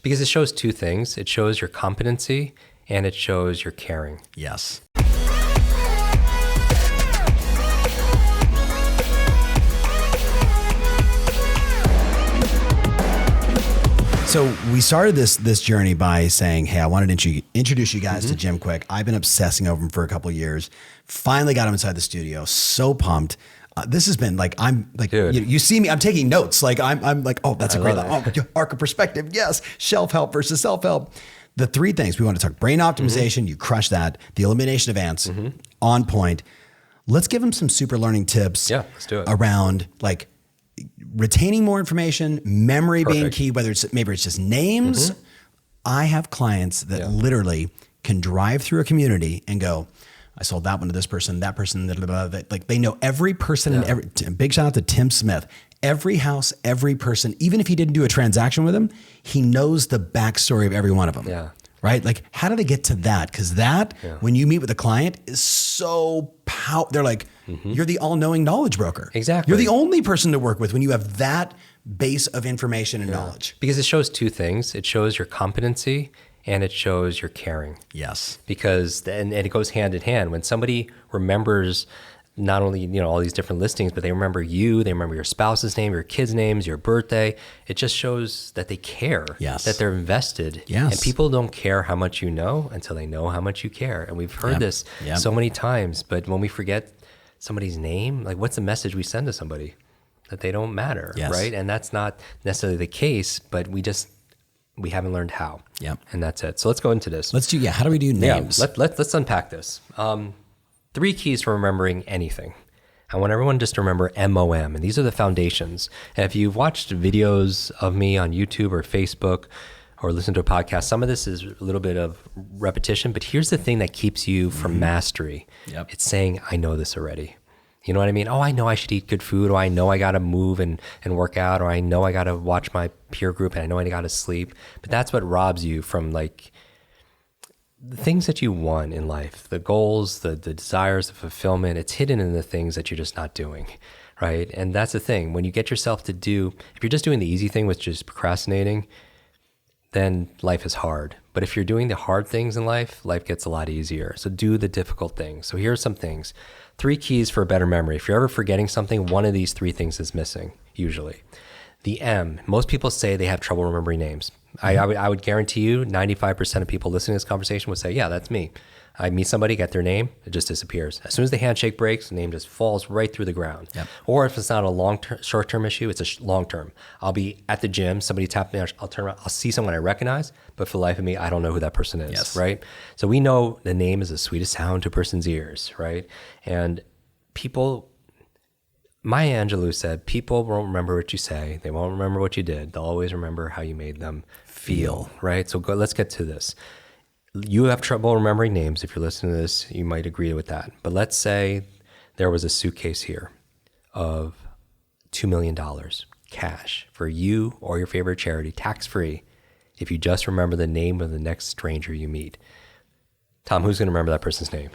Because it shows two things. It shows your competency and it shows your caring. Yes. So we started this journey by saying, hey, I wanted to introduce you guys to Jim Kwik. I've been obsessing over him for a couple of years. Finally got him inside the studio. So pumped. This has been like, I'm like, you see me, I'm taking notes. Like I'm like, oh, that's a great arc of perspective. Yes. Shelf help versus self-help. The three things we want to talk: brain optimization, you crush that. The elimination of ants, on point. Let's give him some super learning tips. Yeah, let's do it. Around like retaining more information, memory being key, whether it's just names. I have clients that literally can drive through a community and go, I sold that one to this person, that person, like they know every person and every, big shout out to Tim Smith. Every house, every person, even if he didn't do a transaction with them, he knows the backstory of every one of them. Yeah. Right? Like, how do they get to that? Because that, when you meet with a client, is so powerful. They're like, you're the all-knowing knowledge broker. Exactly. You're the only person to work with when you have that base of information and knowledge. Because it shows two things. It shows your competency and it shows your caring. Yes. Because, and it goes hand in hand. When somebody remembers not only, all these different listings, but they remember you, they remember your spouse's name, your kids' names, your birthday. It just shows that they care, that they're invested. Yes. And people don't care how much you know until they know how much you care. And we've heard this so many times, but when we forget somebody's name, like what's the message we send to somebody? That they don't matter, right? And that's not necessarily the case, but we haven't learned how. Yep. And that's it. So let's go into this. Let's do, how do we do names? Let's unpack this. 3 keys for remembering anything. I want everyone just to remember M.O.M. And these are the foundations. And if you've watched videos of me on YouTube or Facebook or listened to a podcast, some of this is a little bit of repetition, but here's the thing that keeps you from mastery. It's saying, I know this already. You know what I mean? Oh, I know I should eat good food, or I know I got to move and work out, or I know I got to watch my peer group, and I know I got to sleep. But that's what robs you from like the things that you want in life, the goals, the desires, the fulfillment. It's hidden in the things that you're just not doing, right? And that's the thing. When you get yourself to do, if you're just doing the easy thing, which is procrastinating, then life is hard. But if you're doing the hard things in life, life gets a lot easier. So do the difficult things. So here are some things. 3 keys for a better memory. If you're ever forgetting something, one of these 3 things is missing, usually. The M. Most people say they have trouble remembering names. I would guarantee you 95% of people listening to this conversation would say, yeah, that's me. I meet somebody, get their name, it just disappears. As soon as the handshake breaks, the name just falls right through the ground. Or if it's not a short-term issue, it's a long-term. I'll be at the gym, somebody tapped me, I'll turn around, I'll see someone I recognize, but for the life of me, I don't know who that person is, right? So we know the name is the sweetest sound to a person's ears, right? And people, Maya Angelou said, people won't remember what you say, they won't remember what you did, they'll always remember how you made them feel, right? So let's get to this. You have trouble remembering names. If you're listening to this, you might agree with that. But let's say there was a suitcase here of $2 million cash for you or your favorite charity, tax-free, if you just remember the name of the next stranger you meet. Tom, who's going to remember that person's name?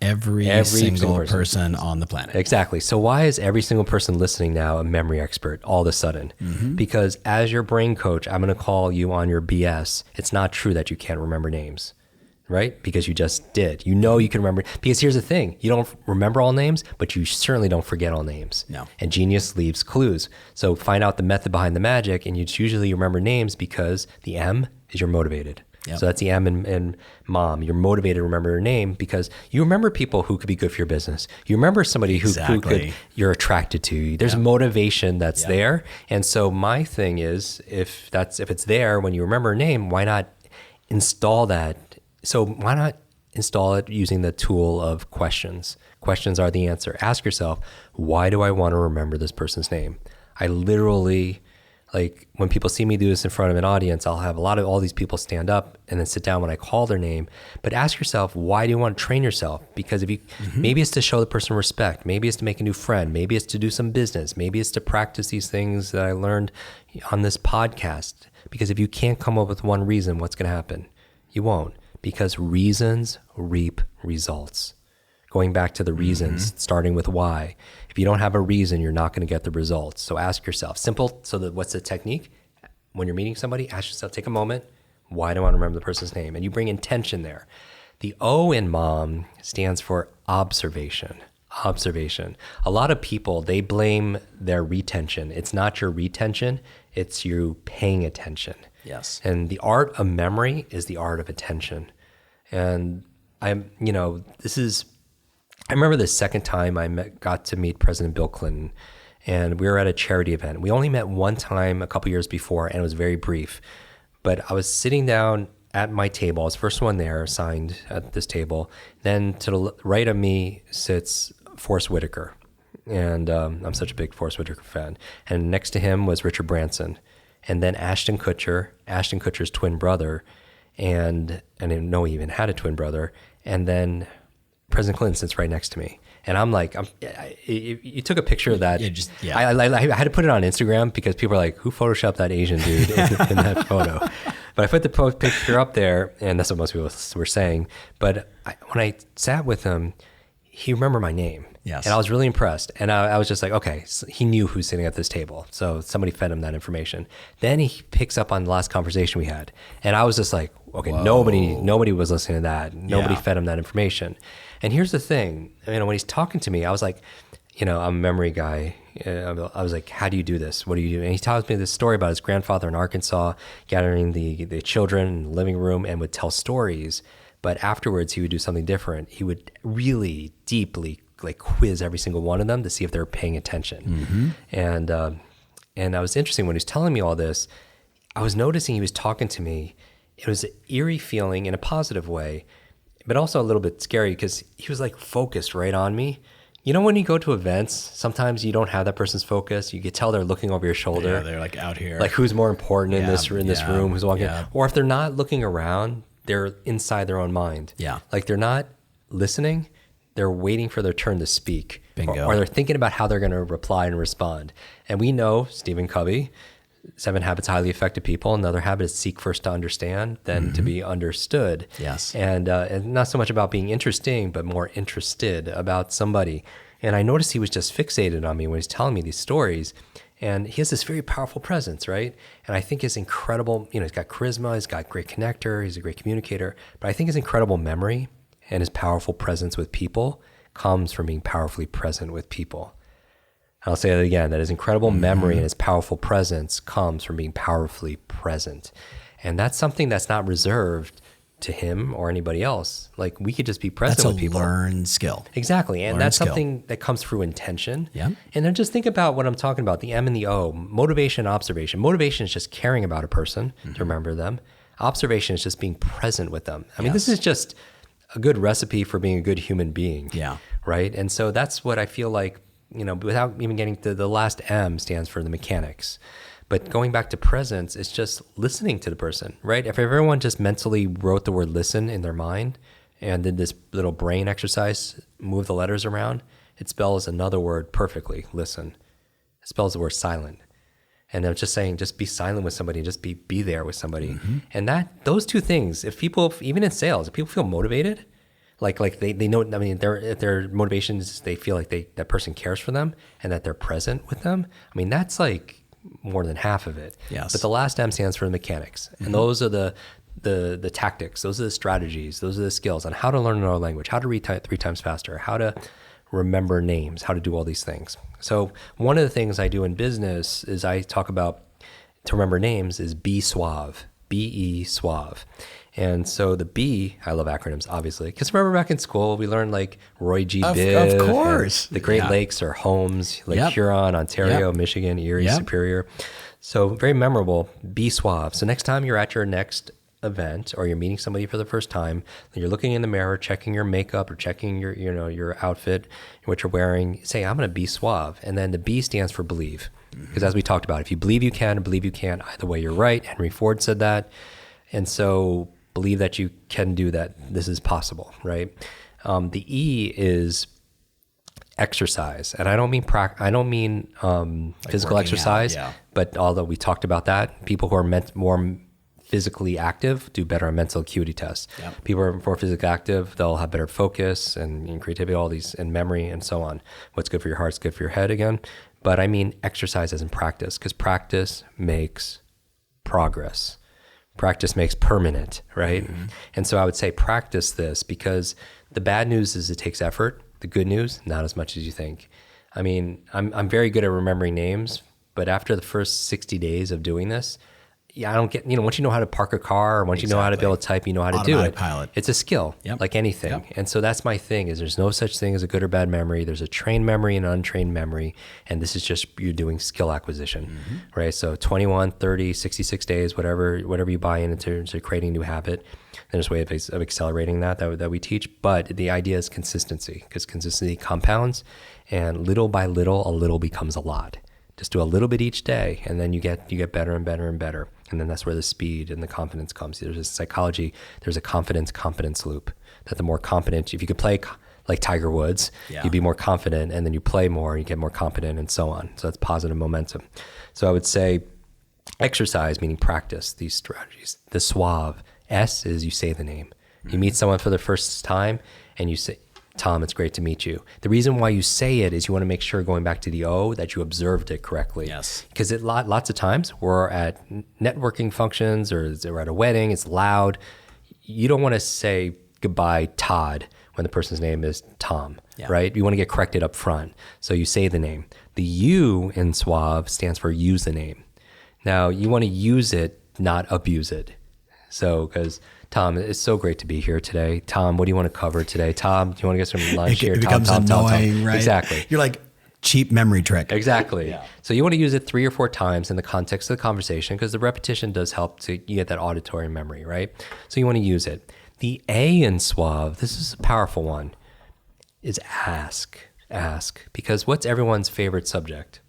Every single person on the planet. Exactly. So why is every single person listening now a memory expert all of a sudden? Because as your brain coach, I'm going to call you on your BS. It's not true that you can't remember names, right? Because you just did. You know you can remember. Because here's the thing. You don't remember all names, but you certainly don't forget all names. No. And genius leaves clues. So find out the method behind the magic, and you usually remember names because the M is you're motivated. So that's the M in mom. You're motivated to remember your name because you remember people who could be good for your business. You remember somebody who could you're attracted to. There's motivation that's there. And so my thing is, if it's there when you remember a name, why not install that? So why not install it using the tool of questions? Questions are the answer. Ask yourself, why do I want to remember this person's name? I literally, like when people see me do this in front of an audience, I'll have all these people stand up and then sit down when I call their name. But ask yourself, why do you want to train yourself? Because if you, maybe it's to show the person respect. Maybe it's to make a new friend. Maybe it's to do some business. Maybe it's to practice these things that I learned on this podcast. Because if you can't come up with one reason, what's going to happen? You won't. Because reasons reap results. Going back to the reasons, starting with why. If you don't have a reason, you're not going to get the results. So ask yourself, simple. So what's the technique? when you're meeting somebody, ask yourself, take a moment. Why do I want to remember the person's name? And you bring intention there. The O in MOM stands for observation. Observation. A lot of people, they blame their retention. It's not your retention, it's you paying attention. Yes. And the art of memory is the art of attention. And I remember the second time got to meet President Bill Clinton, and we were at a charity event. We only met one time a couple years before, and it was very brief. But I was sitting down at my table. I was the first one there, assigned at this table. Then to the right of me sits Forrest Whitaker, and I'm such a big Forrest Whitaker fan. And next to him was Richard Branson, and then Ashton Kutcher's twin brother, and I didn't know he even had a twin brother. And then President Clinton sits right next to me. And I'm like, you took a picture of that. Yeah. I had to put it on Instagram because people are like, who photoshopped that Asian dude in that photo? But I put the picture up there, and that's what most people were saying. But when I sat with him, he remembered my name. Yes. And I was really impressed. And I was just like, okay, so he knew who's sitting at this table. So somebody fed him that information. Then he picks up on the last conversation we had. And I was just like, okay, whoa. Nobody was listening to that. Nobody fed him that information. And here's the thing, when he's talking to me, I was like, I'm a memory guy. I was like, how do you do this? What do you do? And he tells me this story about his grandfather in Arkansas gathering the children in the living room and would tell stories. But afterwards, he would do something different. He would really deeply quiz every single one of them to see if they were paying attention. Mm-hmm. And I was interesting when he was telling me all this, I was noticing he was talking to me. It was an eerie feeling in a positive way, but also a little bit scary because he was focused right on me. When you go to events, sometimes you don't have that person's focus. You can tell they're looking over your shoulder. Yeah, they're out here. Who's more important in this room, who's walking. Yeah. Or if they're not looking around, they're inside their own mind. Yeah. They're not listening, they're waiting for their turn to speak. Bingo. Or they're thinking about how they're going to reply and respond. And we know Stephen Covey, 7 Habits of Highly Effective People. Another habit is seek first to understand, then to be understood. Yes. And not so much about being interesting, but more interested about somebody. And I noticed he was just fixated on me when he's telling me these stories. And he has this very powerful presence, right? And I think his incredible, he's got charisma, he's got great connector, he's a great communicator. But I think his incredible memory and his powerful presence with people comes from being powerfully present with people. I'll say that again, that his incredible memory and his powerful presence comes from being powerfully present. And that's something that's not reserved to him or anybody else. We could just be present with people. That's a learned skill. Exactly. And that's something that comes through intention. Yeah. And then just think about what I'm talking about, the M and the O, motivation and observation. Motivation is just caring about a person to remember them. Observation is just being present with them. I mean, this is just a good recipe for being a good human being. Yeah. Right. And so that's what I feel like, without even getting to the last M stands for the mechanics. But going back to presence, it's just listening to the person, right? If everyone just mentally wrote the word listen in their mind and did this little brain exercise, move the letters around, it spells another word perfectly, listen. It spells the word silent. And I'm just saying, just be silent with somebody, just be there with somebody. And those two things, if people, even in sales, if people feel motivated, they know, if their motivations, they feel like that person cares for them and that they're present with them. That's more than half of it. Yes. But the last M stands for the mechanics. And those are the tactics, those are the strategies, those are the skills on how to learn another language, how to read 3 times faster, how to remember names, how to do all these things. So one of the things I do in business is I talk about to remember names is be suave, B-E suave. And so the B, I love acronyms, obviously, because remember back in school, we learned Roy G. Biv. Of course. The Great Lakes are homes, Huron, Ontario, Michigan, Erie, Superior. So very memorable, be suave. So next time you're at your next event or you're meeting somebody for the first time, you're looking in the mirror, checking your makeup or checking your outfit, what you're wearing, say, I'm going to be suave. And then the B stands for believe. Because as we talked about, if you believe you can, believe you can't, either way you're right. Henry Ford said that. And so believe that you can do that. This is possible, right? The E is exercise, and I don't mean physical exercise, but although we talked about that, people who are more physically active do better on mental acuity tests. Yep. People who are more physically active, they'll have better focus and creativity, all these, and memory and so on. What's good for your heart is good for your head again. But I mean exercise as in practice, because practice makes progress. Practice makes permanent, right? And so I would say practice this, because the bad news is it takes effort. The good news, not as much as you think. I mean, I'm very good at remembering names, but after the first 60 days of doing this, I don't get, once you know how to park a car, or once you know how to be able to type, you know how to do it. Pilot. It's a skill, like anything. And so that's my thing, is there's no such thing as a good or bad memory. There's a trained memory and an untrained memory. And this is just, you're doing skill acquisition, right? So 21, 30, 66 days, whatever you buy in terms of creating a new habit. There's a way of accelerating that we teach. But the idea is consistency, because consistency compounds, and little by little, a little becomes a lot. Just do a little bit each day, and then you get better and better and better. And then that's where the speed and the confidence comes. There's a psychology, there's a confidence loop, that the more confident, if you could play like Tiger Woods, you'd be more confident, and then you play more, and you get more confident, and so on. So that's positive momentum. So I would say exercise, meaning practice these strategies. The suave, S is you say the name. You meet someone for the first time, and you say, Tom, it's great to meet you. The reason why you say it is you want to make sure, going back to the O, that you observed it correctly. Yes. Because lots of times we're at networking functions, or we're at a wedding, it's loud. You don't want to say goodbye, Todd, when the person's name is Tom, right? You want to get corrected up front. So you say the name. The U in suave stands for use the name. Now, you want to use it, not abuse it. So, because Tom, it's so great to be here today. Tom, what do you want to cover today? Tom, do you want to get some lunch here? It becomes annoying, right? Exactly. You're like, cheap memory trick. Exactly. So you want to use it 3 or 4 times in the context of the conversation, because the repetition does help to you get that auditory memory, right? So you want to use it. The A in suave, this is a powerful one, is ask. Ask. Because what's everyone's favorite subject?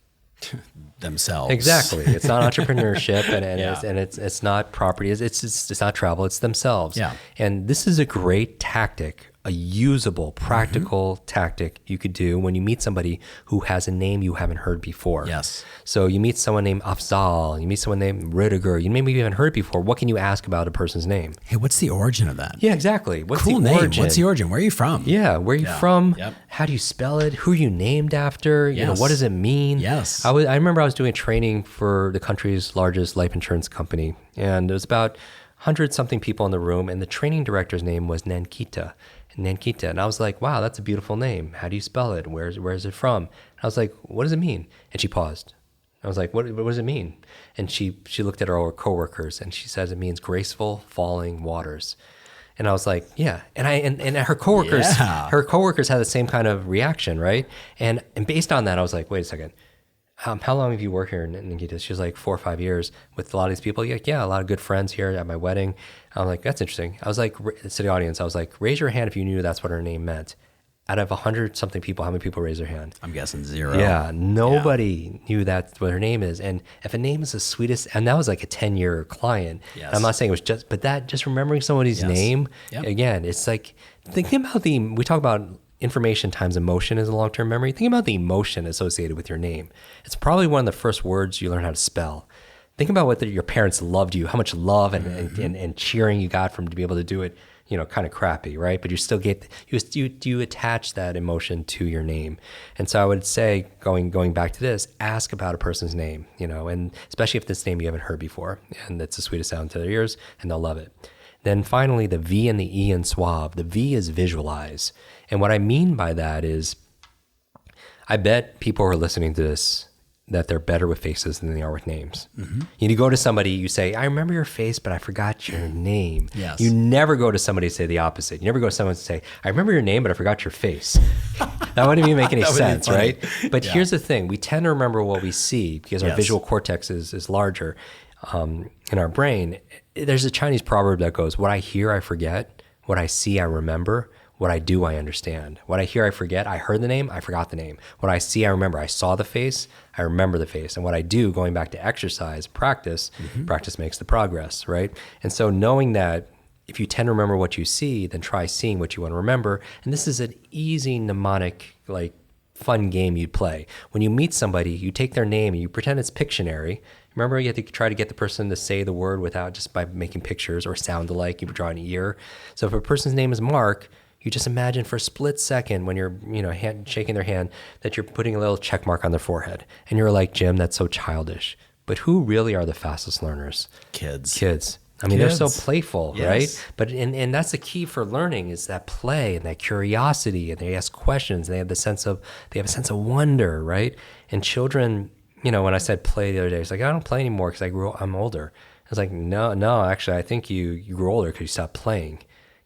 Themselves. Exactly. It's not entrepreneurship, and it's not property. It's not travel. It's themselves. Yeah. And this is a great tactic, a usable, practical tactic you could do when you meet somebody who has a name you haven't heard before. Yes. So you meet someone named Afzal, you meet someone named Rudiger, you maybe haven't heard before. What can you ask about a person's name? Hey, what's the origin of that? Yeah, exactly. What's Cool the name. origin? What's the origin? Where are you from? Yeah, where are you from? Yep. How do you spell it? Who are you named after? You know, what does it mean? Yes. I remember I was doing training for the country's largest life insurance company, and there was about 100-something people in the room, and the training director's name was Nankita. And I was like, wow, that's a beautiful name. How do you spell it? Where is it from? And I was like, what does it mean? And she paused. I was like, what does it mean? And she looked at our coworkers, and she says it means graceful falling waters. And I was like, yeah. And her coworkers had the same kind of reaction, right? And based on that, I was like, wait a second. How long have you worked here, Nikita? She was like 4 or 5 years with a lot of these people. Yeah, a lot of good friends here at my wedding. I'm like, that's interesting. I was like, to the audience, I was like, raise your hand if you knew that's what her name meant. Out of 100-something people, how many people raise their hand? I'm guessing 0. Yeah, nobody knew that's what her name is. And if a name is the sweetest, and that was like a 10-year client. Yes. I'm not saying it was just remembering somebody's name, again, it's like, thinking about we talk about information times emotion is a long-term memory. Think about the emotion associated with your name. It's probably one of the first words you learn how to spell. Think about whether your parents loved you, how much love and cheering you got from to be able to do it, kind of crappy, right? But you still get, you attach that emotion to your name. And so I would say, going back to this, ask about a person's name, and especially if this name you haven't heard before, and it's the sweetest sound to their ears, and they'll love it. Then finally, the V and the E in suave. The V is visualize. And what I mean by that is, I bet people who are listening to this that they're better with faces than they are with names. You go to somebody, you say, I remember your face, but I forgot your name. Yes. You never go to somebody and say the opposite. You never go to someone and say, I remember your name, but I forgot your face. That wouldn't even make any sense, right? But here's the thing. We tend to remember what we see because our visual cortex is larger in our brain. There's a Chinese proverb that goes, what I hear, I forget. What I see, I remember. What I do, I understand. What I hear, I forget. I heard the name, I forgot the name. What I see, I remember. I saw the face, I remember the face. And what I do, going back to exercise, practice makes the progress, right? And so knowing that if you tend to remember what you see, then try seeing what you want to remember. And this is an easy mnemonic, fun game you'd play. When you meet somebody, you take their name and you pretend it's Pictionary. Remember, you have to try to get the person to say the word without just by making pictures or sound alike. You draw an ear. So if a person's name is Mark, you just imagine for a split second when you're, shaking their hand that you're putting a little check mark on their forehead. And you're like, Jim, that's so childish. But who really are the fastest learners? Kids. I mean, they're so Kids. playful, Yes. right? But and that's the key for learning is that play and that curiosity, and they ask questions. And they have a sense of wonder, right? And children, when I said play the other day, it's like I don't play anymore because I'm older. I was like, no, actually, I think you grew older because you stopped playing.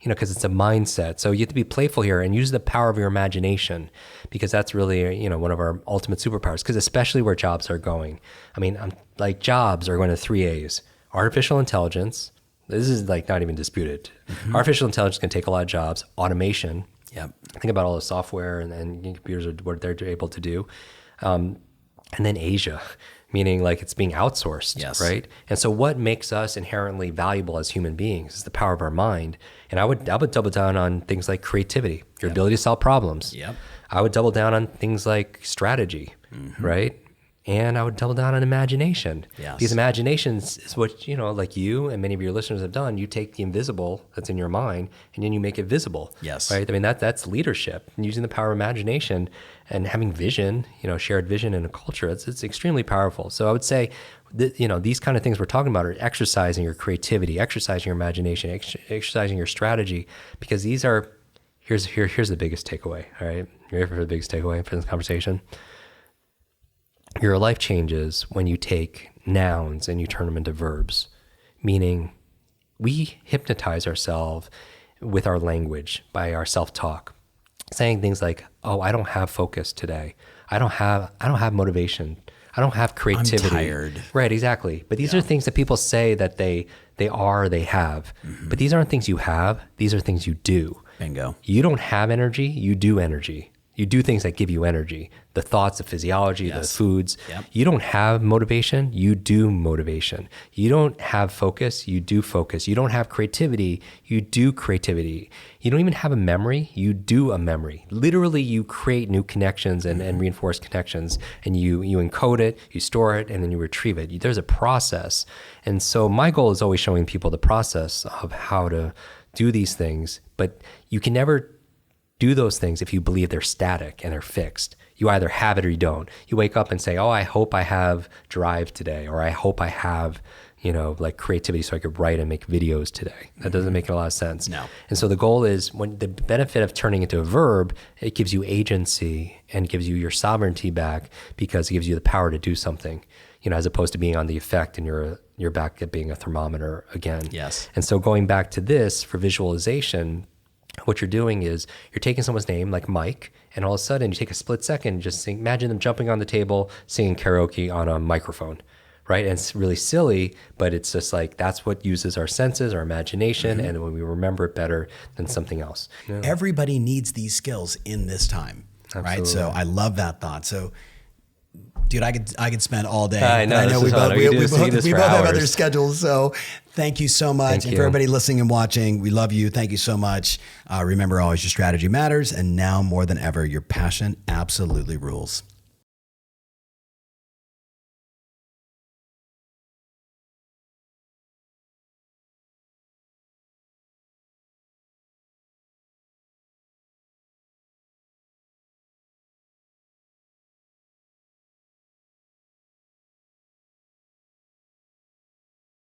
Because it's a mindset. So you have to be playful here and use the power of your imagination, because that's really, one of our ultimate superpowers. Because especially where jobs are going. I mean, jobs are going to 3 A's. Artificial intelligence. This is like not even disputed. Mm-hmm. Artificial intelligence can take a lot of jobs. Automation. Yep. Think about all the software and computers are what they're able to do. And then Asia, meaning like it's being outsourced, yes. right? And so what makes us inherently valuable as human beings is the power of our mind. And I would double down on things like creativity, your ability to solve problems. Yep. I would double down on things like strategy, right? And I would double down on imagination. Yes. Because imagination is what, like you and many of your listeners have done. You take the invisible that's in your mind and then you make it visible. Yes. Right? I mean, that's leadership. And using the power of imagination and having vision, shared vision in a culture, it's extremely powerful. So I would say, these kind of things we're talking about are exercising your creativity, exercising your imagination, exercising your strategy, because these are, here's the biggest takeaway, all right? You ready for the biggest takeaway for this conversation? Your life changes when you take nouns and you turn them into verbs, meaning we hypnotize ourselves with our language by our self-talk, saying things like, "Oh, I don't have focus today. I don't have motivation. I don't have creativity. I'm tired." Right, exactly. But these are things that people say that they have. But these aren't things you have. These are things you do. Bingo. You don't have energy. You do energy. You do things that give you energy, the thoughts, the physiology, the foods. Yep. You don't have motivation, you do motivation. You don't have focus, you do focus. You don't have creativity, you do creativity. You don't even have a memory, you do a memory. Literally, you create new connections and reinforce connections, and you encode it, you store it, and then you retrieve it. There's a process. And so my goal is always showing people the process of how to do these things, but you can never do those things if you believe they're static and they're fixed. You either have it or you don't. You wake up and say, "Oh, I hope I have drive today," or "I hope I have, creativity so I could write and make videos today." That doesn't make a lot of sense. No. And so the goal is, when the benefit of turning into a verb, it gives you agency and gives you your sovereignty back, because it gives you the power to do something, as opposed to being on the effect and you're back at being a thermometer again. Yes. And so going back to this for visualization, what you're doing is you're taking someone's name like Mike, and all of a sudden you take a split second and just sing, imagine them jumping on the table, singing karaoke on a microphone, right? And it's really silly, but it's just like, that's what uses our senses, our imagination, and when we remember it better than something else. Everybody needs these skills in this time, right? So I love that thought. So, dude, I could spend all day. I know. I know we both have hours. other schedules. So thank you so much. Thank and you. for everybody listening and watching, we love you. Thank you so much. Remember, always your strategy matters. And now more than ever, your passion absolutely rules.